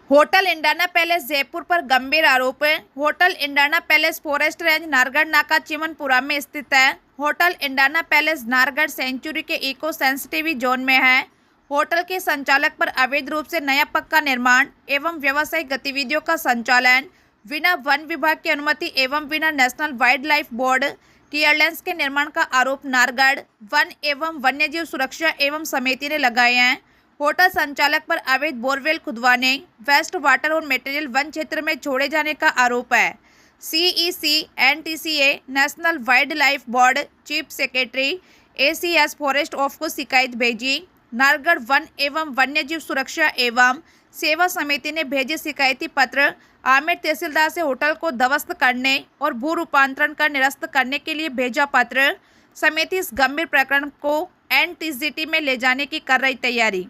Hotel Indiana palace Jaipur पर गंभीर आरोप है। Hotel Indiana Palace forest range Nargarh नाका चिमनपुरा में स्थित है। Hotel Indiana Palace Nargarh sanctuary के इको सेंसिटिव जोन में है। होटल के संचालक पर अवैध रूप से नया पक्का निर्माण एवं व्यावसायिक गतिविधियों का संचालन बिना वन विभाग की अनुमति एवं बिना national wild life board clearance के निर्माण का आरोप नारगढ़ वन एवं वन्यजीव सुरक्षा एवं समिति ने लगाए हैं। होटल संचालक पर अवैध बोरवेल खुदवाने, वेस्ट वाटर और मटेरियल वन क्षेत्र में छोड़े जाने का आरोप है। CEC NTCA national wild life board chief secretary ACS forest of को शिकायत भेजी। नारगढ़ वन एवं वन्यजीव सुरक्षा एवं सेवा समिति ने भेजे शिकायती पत्र आमेर तहसीलदार से होटल को ध्वस्त करने और भू रूपांतरण कर निरस्त करने के लिए भेजा पत्र। समिति इस गंभीर प्रकरण को एनटीजीटी में ले जाने की कर रही तैयारी।